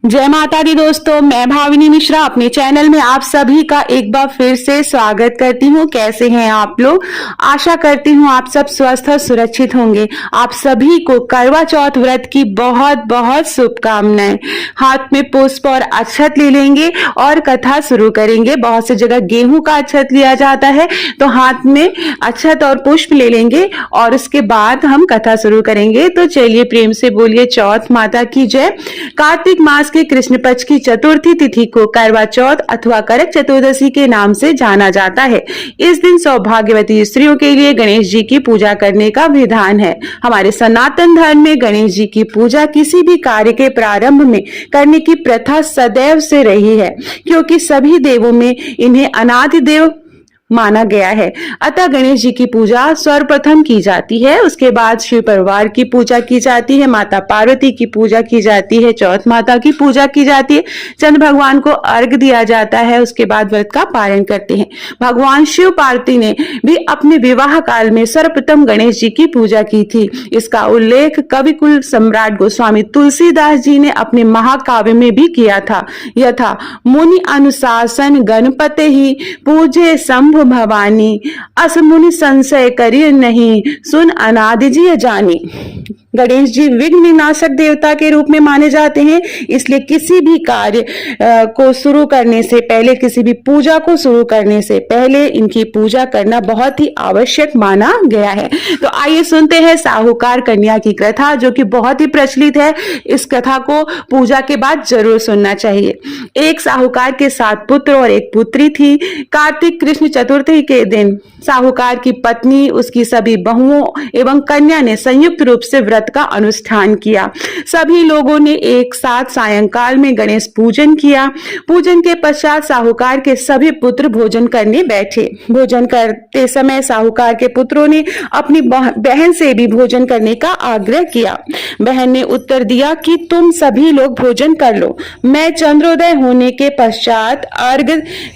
जय माता दी दोस्तों, मैं भाविनी मिश्रा अपने चैनल में आप सभी का एक बार फिर से स्वागत करती हूँ। कैसे हैं आप लोग? आशा करती हूँ आप सब स्वस्थ और सुरक्षित होंगे। आप सभी को करवा चौथ व्रत की बहुत बहुत शुभकामनाएं। हाथ में पुष्प और अक्षत ले लेंगे और कथा शुरू करेंगे। बहुत सी जगह गेहूं का अक्षत लिया जाता है, तो हाथ में अक्षत और पुष्प ले लेंगे और उसके बाद हम कथा शुरू करेंगे। तो चलिए प्रेम से बोलिए चौथ माता की जय। कार्तिक मास के कृष्ण पक्ष की चतुर्थी तिथि को करवा चौथ अथवा करक चतुर्दशी के नाम से जाना जाता है। इस दिन सौभाग्यवती स्त्रियों के लिए गणेश जी की पूजा करने का विधान है। हमारे सनातन धर्म में गणेश जी की पूजा किसी भी कार्य के प्रारंभ में करने की प्रथा सदैव से रही है, क्योंकि सभी देवों में इन्हें अनादि देव माना गया है। अतः गणेश जी की पूजा सर्वप्रथम की जाती है, उसके बाद शिव परिवार की पूजा की जाती है, माता पार्वती की पूजा की जाती है, चौथ माता की पूजा की जाती है, चंद्र भगवान को अर्घ दिया जाता है, उसके बाद व्रत का पारण करते हैं। भगवान शिव पार्वती ने भी अपने विवाह काल में सर्वप्रथम गणेश जी की पूजा की थी। इसका उल्लेख कवि कुल सम्राट गोस्वामी तुलसीदास जी ने अपने महाकाव्य में भी किया था। यथा मुनि अनुशासन गणपते ही पूजे शंभु भवानी, अस मुनि संशय करिय नहीं, सुन अनादि जी जानी। गणेश जी विघ्न विनाशक देवता के रूप में माने जाते हैं, इसलिए किसी भी कार्य को शुरू करने से पहले, किसी भी पूजा को शुरू करने से पहले इनकी पूजा करना बहुत ही आवश्यक माना गया है। तो आइए सुनते हैं साहूकार कन्या की कथा, जो कि बहुत ही प्रचलित है। इस कथा को पूजा के बाद जरूर सुनना चाहिए। एक साहूकार के 7 पुत्र और एक पुत्री थी। कार्तिक कृष्ण चतुर्थी के दिन साहूकार की पत्नी, उसकी सभी बहुओं एवं कन्या ने संयुक्त रूप से व्रत का अनुष्ठान किया। सभी लोगों ने एक साथ सायंकाल में गणेश पूजन किया। पूजन के पश्चात साहूकार के सभी पुत्र भोजन करने बैठे। भोजन करते समय साहूकार के पुत्रों ने अपनी बहन से भी भोजन करने का आग्रह किया। बहन ने उत्तर दिया कि तुम सभी लोग भोजन कर लो, मैं चंद्रोदय होने के पश्चात अर्घ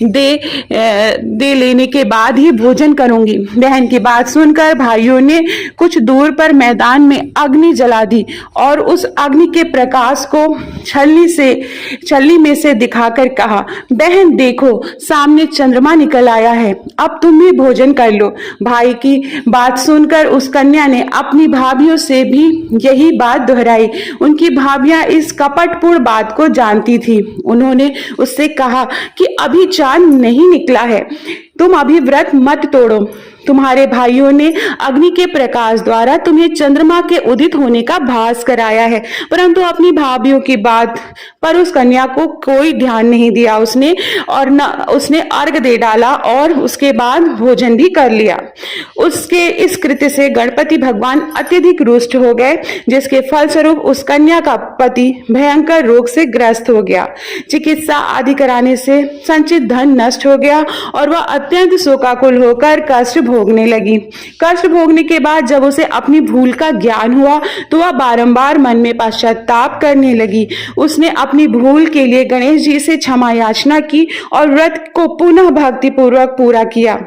दे लेने के बाद ही भोजन करूंगी। बहन की बात सुनकर भाइयों ने कुछ दूर पर मैदान में अग्नि जला दी और उस अग्नि के प्रकाश को छलनी में से दिखाकर कहा, बहन देखो सामने चंद्रमा निकल आया है, अब तुम भी भोजन कर लो। भाई की बात सुनकर उस कन्या ने अपनी भाभियों से भी यही बात दोहराई। उनकी भाभियां इस कपटपूर्ण बात को जानती थी। उन्होंने उससे कहा कि अभी चांद नहीं निकला है, तुम अभी व्रत मत तोड़ो। तुम्हारे भाइयों ने अग्नि के प्रकाश द्वारा तुम्हें चंद्रमा के उदित होने का भास कराया है, परंतु अपनी भाभियों की बात पर उस कन्या को कोई ध्यान नहीं दिया। उसने अर्घ दे डाला और उसके बाद भोजन भी कर लिया। उसके इस कृत्य से गणपति भगवान अत्यधिक रुष्ट हो गए, जिसके फलस्वरूप उस कन्या का पति भयंकर रोग से ग्रस्त हो गया। चिकित्सा आदि कराने से संचित धन नष्ट हो गया और वह अत्यंत शोकाकुल होकर कष्ट भोगने लगी। कष्ट भोगने के बाद जब उसे अपनी भूल का ज्ञान हुआ तो वह बारंबार मन में पश्चाताप करने लगी। उसने अपनी भूल के लिए गणेश जी से क्षमा याचना की और व्रत को पुनः भक्ति पूर्वक पूरा किया।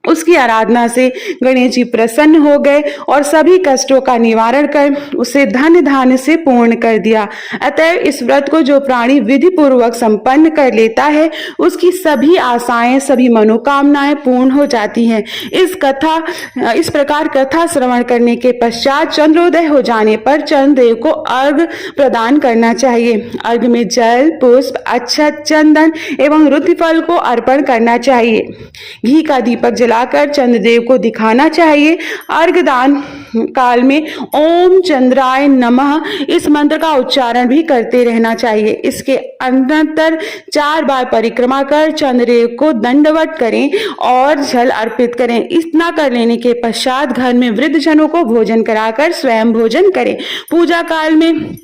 उसकी आराधना से गणेश जी प्रसन्न हो गए और सभी कष्टों का निवारण कर उसे धन धान्य से पूर्ण कर दिया। अतः इस व्रत को जो प्राणी विधि पूर्वक संपन्न कर लेता है, उसकी सभी आशाएं, सभी मनोकामनाएं पूर्ण हो जाती हैं। इस प्रकार कथा श्रवण करने के पश्चात चंद्रोदय हो जाने पर चंद्रदेव को अर्घ प्रदान करना चाहिए। अर्घ में जल, पुष्प, अक्षत, चंदन एवं रुद्रफल को अर्पण करना चाहिए। घी का दीपक लाकर चंद्रदेव को दिखाना चाहिए। अर्घदान काल में ओम चंद्राय नमः इस मंत्र का उच्चारण भी करते रहना चाहिए। इसके अनंतर 4 बार परिक्रमा कर चंद्रदेव को दंडवत करें और जल अर्पित करें। इतना कर लेने के पश्चात घर में वृद्धजनों को भोजन कराकर स्वयं भोजन करें। पूजा काल में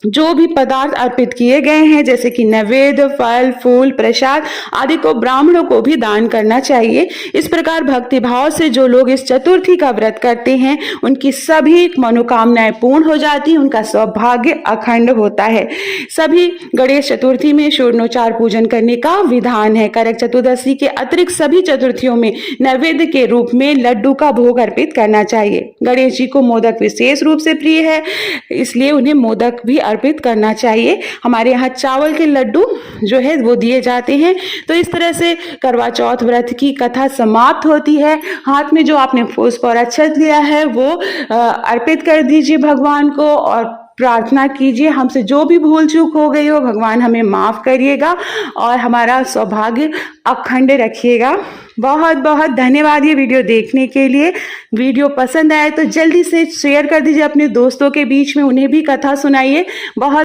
जो भी पदार्थ अर्पित किए गए हैं, जैसे कि नैवेद्य, फल, फूल, प्रसाद आदि को ब्राह्मणों को भी दान करना चाहिए। इस प्रकार भक्ति भाव से जो लोग इस चतुर्थी का व्रत करते हैं, उनकी सभी मनोकामनाएं पूर्ण हो जाती हैं, उनका सौभाग्य अखंड होता है। सभी गणेश चतुर्थी में षोडशोपचार पूजन करने का विधान है। करक चतुर्दशी के अतिरिक्त सभी चतुर्थियों में नैवेद्य के रूप में लड्डू का भोग अर्पित करना चाहिए। गणेश जी को मोदक विशेष रूप से प्रिय है, इसलिए उन्हें मोदक भी अर्पित करना चाहिए। हमारे यहाँ चावल के लड्डू जो है वो दिए जाते हैं। तो इस तरह से करवा चौथ व्रत की कथा समाप्त होती है। हाथ में जो आपने पुष्प और अक्षत लिया है वो अर्पित कर दीजिए भगवान को और प्रार्थना कीजिए हमसे जो भी भूल चूक हो गई हो भगवान हमें माफ करिएगा और हमारा सौभाग्य अखंड रखिएगा। बहुत बहुत धन्यवाद ये वीडियो देखने के लिए। वीडियो पसंद आए तो जल्दी से शेयर कर दीजिए अपने दोस्तों के बीच में, उन्हें भी कथा सुनाइए। बहुत